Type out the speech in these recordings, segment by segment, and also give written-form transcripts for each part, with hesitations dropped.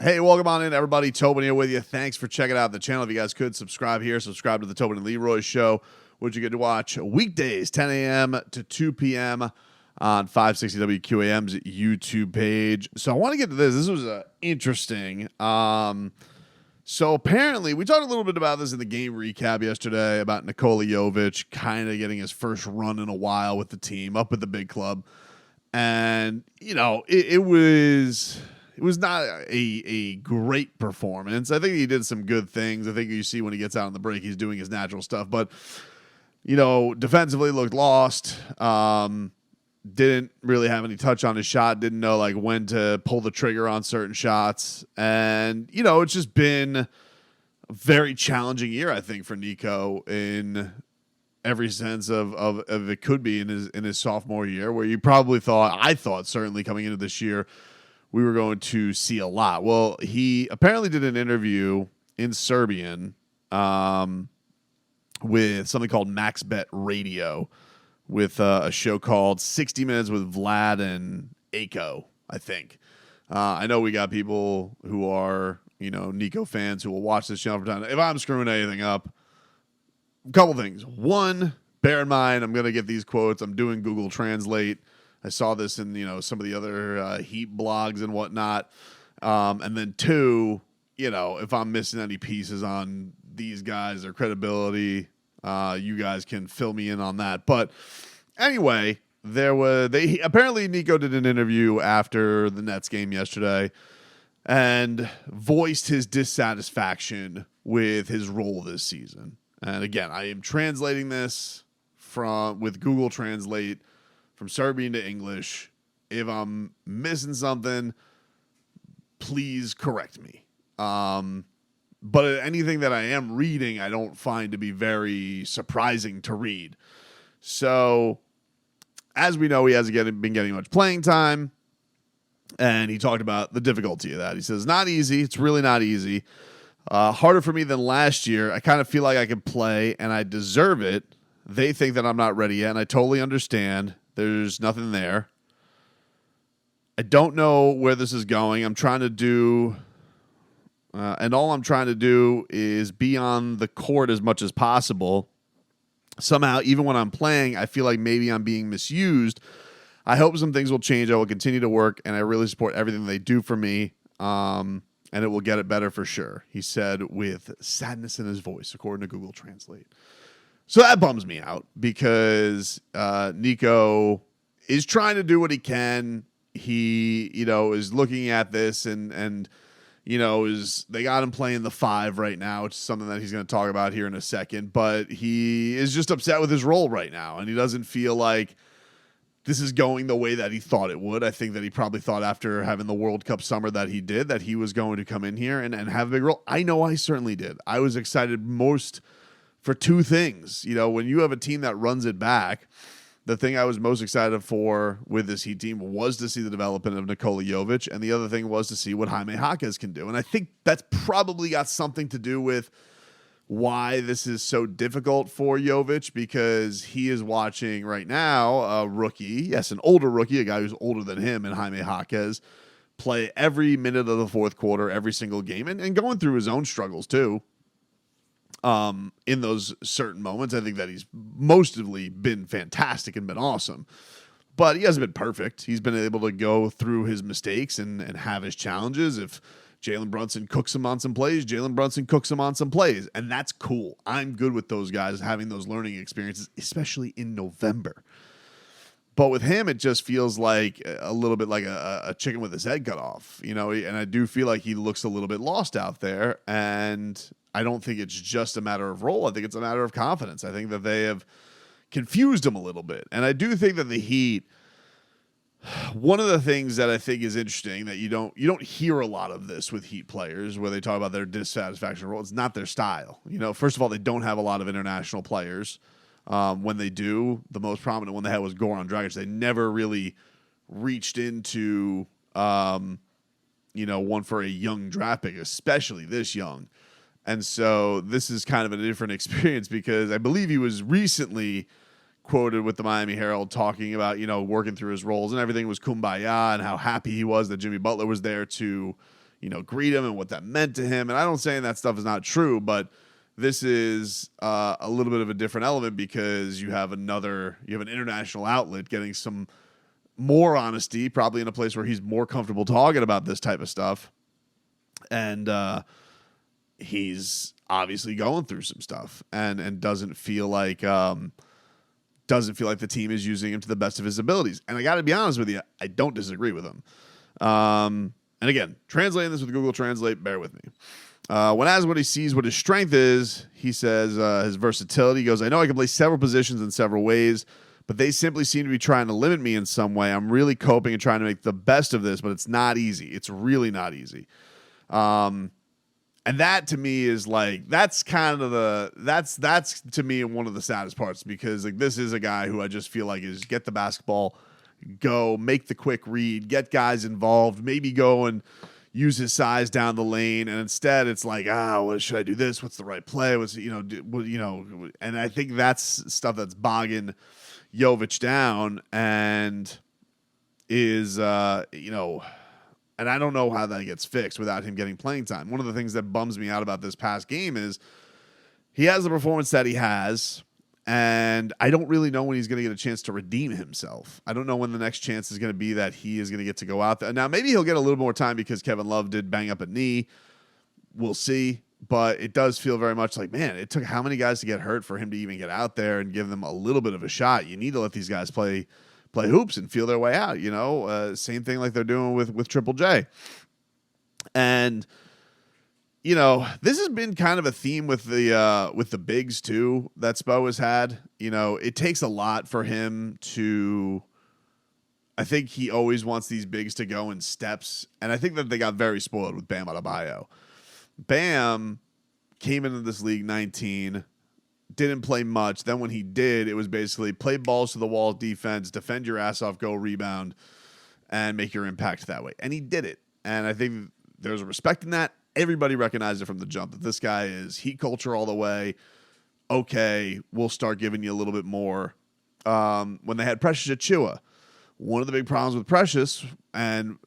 Hey, welcome on in, everybody. Tobin here with you. Thanks for checking out the channel. If you guys could subscribe here, subscribe to the Tobin and Leroy show, which you get to watch weekdays, 10 a.m. to 2 p.m. on 560 WQAM's YouTube page. So I want to get to this. This was interesting. So apparently, we talked a little bit about this in the game recap yesterday about Nikola Jović kind of getting his first run in a while with the team up at the big club. And, you know, it was not a great performance. I think he did some good things. I think you see when he gets out on the break, he's doing his natural stuff. But, you know, defensively looked lost. Didn't really have any touch on his shot. Didn't know, like, when to pull the trigger on certain shots. And, you know, it's just been a very challenging year, I think, for Nico in every sense of it could be in his sophomore year, where you probably I thought certainly coming into this year, we were going to see a lot. Well, he apparently did an interview in Serbian with something called MaxBet Radio with a show called 60 Minutes with Vlad and Aiko, I think. I know we got people who are, you know, Nico fans who will watch this channel from time. If I'm screwing anything up, a couple things. One, bear in mind, I'm going to get these quotes. I'm doing Google Translate. I saw this in, you know, some of the other Heat blogs and whatnot. And then two, you know, if I'm missing any pieces on these guys, their credibility, you guys can fill me in on that. But anyway, apparently Nico did an interview after the Nets game yesterday and voiced his dissatisfaction with his role this season. And again, I am translating this with Google Translate from Serbian to English. If I'm missing something, please correct me. But anything that I am reading, I don't find to be very surprising to read. So, as we know, he hasn't been getting much playing time. And he talked about the difficulty of that. He says, not easy. It's really not easy. Harder for me than last year. I kind of feel like I can play and I deserve it. They think that I'm not ready yet, and I totally understand. There's nothing there. I don't know where this is going. I'm trying to do, and all I'm trying to do is be on the court as much as possible. Somehow, even when I'm playing, I feel like maybe I'm being misused. I hope some things will change. I will continue to work, and I really support everything they do for me. And it will get it better for sure, he said with sadness in his voice, according to Google Translate. So that bums me out because Nico is trying to do what he can. He, you know, is looking at this and you know, they got him playing the 5 right now, which is something that he's going to talk about here in a second. But he is just upset with his role right now, and he doesn't feel like this is going the way that he thought it would. I think that he probably thought after having the World Cup summer that he did, that he was going to come in here and have a big role. I know I certainly did. I was excited most for two things. You know, when you have a team that runs it back, the thing I was most excited for with this Heat team was to see the development of Nikola Jović, and the other thing was to see what Jaime Jaquez can do. And I think that's probably got something to do with why this is so difficult for Jović, because he is watching right now a rookie, yes, an older rookie, a guy who's older than him, and Jaime Jaquez play every minute of the fourth quarter, every single game, and going through his own struggles too. In those certain moments, I think that he's mostly been fantastic and been awesome, but he hasn't been perfect. He's been able to go through his mistakes and have his challenges. If Jalen Brunson cooks him on some plays, Jalen Brunson cooks him on some plays, and that's cool. I'm good with those guys having those learning experiences, especially in November. But with him, it just feels like a little bit like a chicken with his head cut off, you know, and I do feel like he looks a little bit lost out there, and I don't think it's just a matter of role. I think it's a matter of confidence. I think that they have confused him a little bit, and I do think that the Heat, one of the things that I think is interesting that you don't hear a lot of this with Heat players where they talk about their dissatisfaction role. It's not their style. You know, first of all, they don't have a lot of international players. When they do, the most prominent one they had was Goran Dragic. They never really reached into, you know, one for a young draft pick, especially this young. And so this is kind of a different experience because I believe he was recently quoted with the Miami Herald talking about, you know, working through his roles and everything was kumbaya and how happy he was that Jimmy Butler was there to, greet him and what that meant to him. And I don't say that stuff is not true, but this is a little bit of a different element because you have an international outlet getting some more honesty, probably in a place where he's more comfortable talking about this type of stuff. And he's obviously going through some stuff and doesn't feel like the team is using him to the best of his abilities. And I got to be honest with you, I don't disagree with him. And again, translating this with Google Translate, bear with me. When asked what he sees what his strength is, he says his versatility. He goes, I know I can play several positions in several ways, but they simply seem to be trying to limit me in some way. I'm really coping and trying to make the best of this, but it's not easy. It's really not easy. And that to me is like, that's to me one of the saddest parts, because like this is a guy who I just feel like is get the basketball, go make the quick read, get guys involved, maybe go and use his size down the lane, and instead it's like, what should I do this? What's the right play? And I think that's stuff that's bogging Jovic down and is, and I don't know how that gets fixed without him getting playing time. One of the things that bums me out about this past game is he has the performance that he has, and I don't really know when he's going to get a chance to redeem himself. I don't know when the next chance is going to be that he is going to get to go out there. Now, maybe he'll get a little more time because Kevin Love did bang up a knee. We'll see. But it does feel very much like, man, it took how many guys to get hurt for him to even get out there and give them a little bit of a shot. You need to let these guys play hoops and feel their way out, same thing like they're doing with Triple J. And this has been kind of a theme with the bigs too that Spo has had. It takes a lot for him to. I think he always wants these bigs to go in steps, and I think that they got very spoiled with Bam Adebayo. Bam came into this league 19, didn't play much. Then when he did, it was basically play balls to the wall defense, defend your ass off, go rebound, and make your impact that way. And he did it. And I think there's a respect in that. Everybody recognized it from the jump that this guy is heat culture all the way. Okay, we'll start giving you a little bit more. When they had Precious Achiuwa, one of the big problems with Precious, and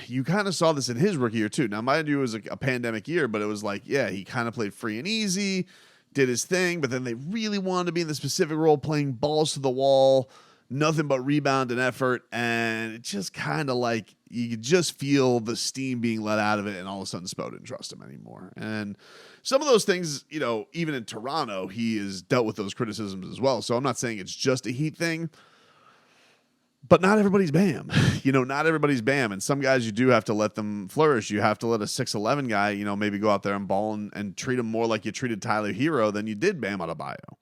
you kind of saw this in his rookie year too. Now, mind you, it was a pandemic year, but it was like, yeah, he kind of played free and easy, did his thing, but then they really wanted to be in the specific role, playing balls to the wall, nothing but rebound and effort, and it just kind of like you could just feel the steam being let out of it, and all of a sudden Spo didn't trust him anymore. And some of those things, even in Toronto, he has dealt with those criticisms as well. So I'm not saying it's just a Heat thing, but not everybody's Bam. Not everybody's Bam. And some guys, you do have to let them flourish. You have to let a 6'11" guy, maybe go out there and ball and treat him more like you treated Tyler Hero than you did Bam Adebayo.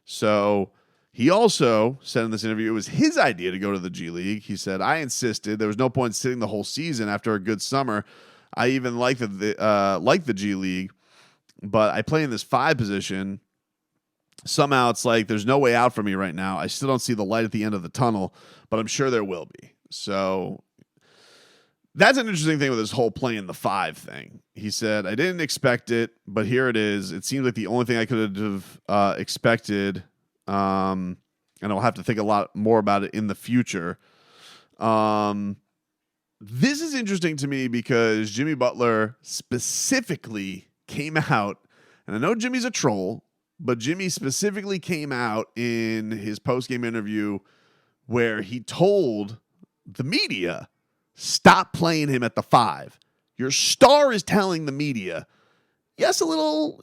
So he also said in this interview it was his idea to go to the G League. He said, I insisted. There was no point sitting the whole season after a good summer. I even like the G League, but I play in this 5 position. Somehow it's like there's no way out for me right now. I still don't see the light at the end of the tunnel, but I'm sure there will be. So that's an interesting thing with this whole playing the 5 thing. He said, I didn't expect it, but here it is. It seems like the only thing I could have expected, and I'll have to think a lot more about it in the future. This is interesting to me because Jimmy Butler specifically came out, and I know Jimmy's a troll, but Jimmy specifically came out in his post-game interview where he told the media, stop playing him at the 5. Your star is telling the media, yes, a little,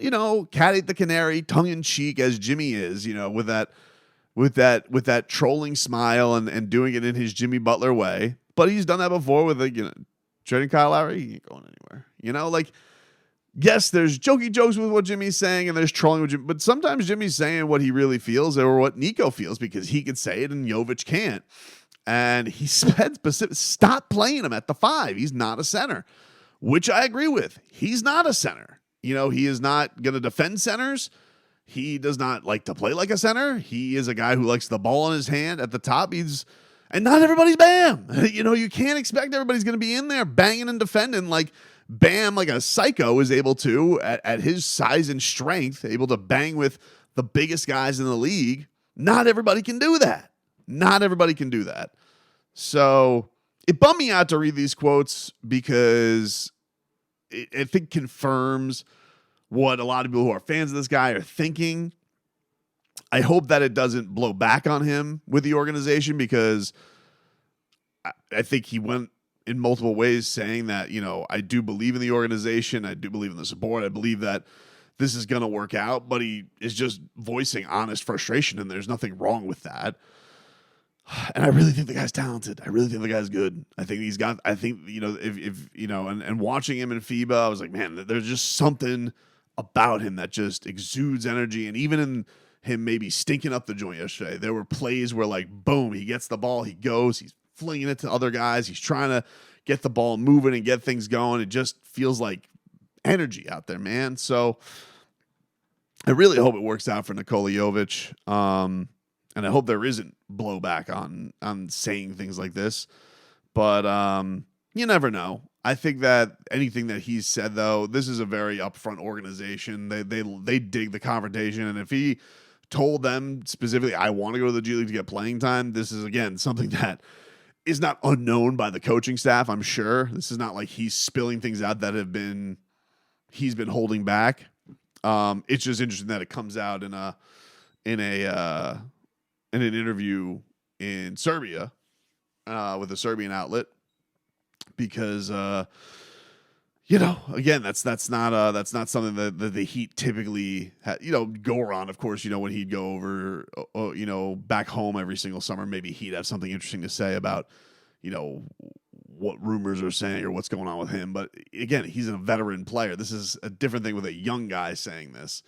cat ate the canary, tongue-in-cheek as Jimmy is, with that trolling smile and doing it in his Jimmy Butler way. But he's done that before with, trading Kyle Lowry. He ain't going anywhere. Yes, there's jokey jokes with what Jimmy's saying, and there's trolling with Jimmy, but sometimes Jimmy's saying what he really feels or what Nico feels because he could say it and Jovic can't. And he said specific, stop playing him at the 5. He's not a center, which I agree with. He's not a center. He is not going to defend centers. He does not like to play like a center. He is a guy who likes the ball in his hand at the top. And not everybody's Bam. You can't expect everybody's going to be in there banging and defending like Bam, like a psycho, is able to, at his size and strength, able to bang with the biggest guys in the league. Not everybody can do that. So it bummed me out to read these quotes because I think confirms what a lot of people who are fans of this guy are thinking. I hope that it doesn't blow back on him with the organization, because I think he went in multiple ways saying that, I do believe in the organization. I do believe in the support. I believe that this is going to work out, but he is just voicing honest frustration, and there's nothing wrong with that. And I really think the guy's talented. I really think the guy's good. And watching him in FIBA, I was like, man, there's just something about him that just exudes energy. And even in him maybe stinking up the joint yesterday, there were plays where, like, boom, he gets the ball, he goes, he's flinging it to other guys, he's trying to get the ball moving and get things going. It just feels like energy out there, man. So I really hope it works out for Nikola Jović. And I hope there isn't blowback on saying things like this. But you never know. I think that anything that he's said, though, this is a very upfront organization. They dig the confrontation. And if he told them specifically, I want to go to the G League to get playing time, this is, again, something that is not unknown by the coaching staff, I'm sure. This is not like he's spilling things out that he's been holding back. It's just interesting that it comes out in an interview in Serbia with a Serbian outlet, because again, that's not something that the Heat typically go around. Of course, when he'd go over back home every single summer, maybe he'd have something interesting to say about what rumors are saying or what's going on with him. But again, he's a veteran player. This is a different thing with a young guy saying this.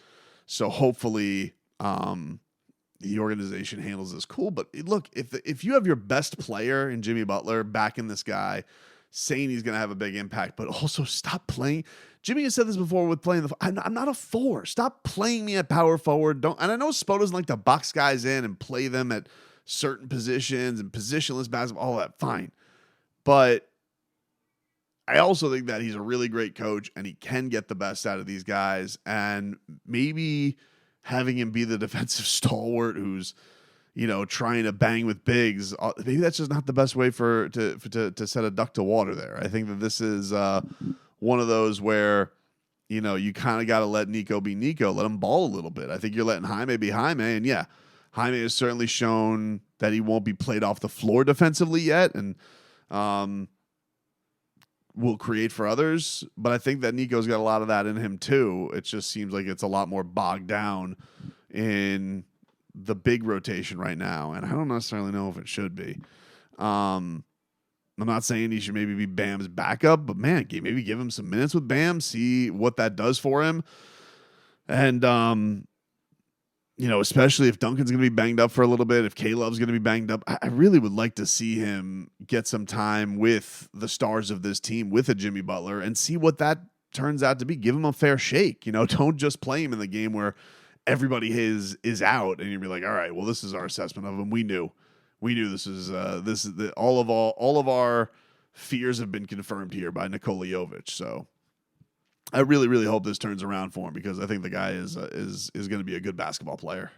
So hopefully the organization handles this cool. But look, if you have your best player in Jimmy Butler backing this guy, saying he's going to have a big impact, but also stop playing. Jimmy has said this before with playing I'm not a 4. Stop playing me at power forward. And I know Spo doesn't like to box guys in and play them at certain positions and positionless basketball, all that, fine. But I also think that he's a really great coach and he can get the best out of these guys. And maybe having him be the defensive stalwart who's, trying to bang with bigs, maybe that's just not the best way to set a duck to water there. I think that this is one of those where, you kind of got to let Nico be Nico, let him ball a little bit. I think you're letting Jaime be Jaime. And yeah, Jaime has certainly shown that he won't be played off the floor defensively yet, and will create for others. But I think that Nico's got a lot of that in him too. It just seems like it's a lot more bogged down in the big rotation right now, and I don't necessarily know if it should be. I'm not saying he should maybe be Bam's backup, but man, maybe give him some minutes with Bam, see what that does for him. And especially if Duncan's going to be banged up for a little bit, if Caleb's going to be banged up, I really would like to see him get some time with the stars of this team, with a Jimmy Butler, and see what that turns out to be. Give him a fair shake. Don't just play him in the game where everybody is out and you'll be like, all right, well, this is our assessment of him. We knew this is all of our fears have been confirmed here by Nikola Jović. So I really, really hope this turns around for him, because I think the guy is going to be a good basketball player.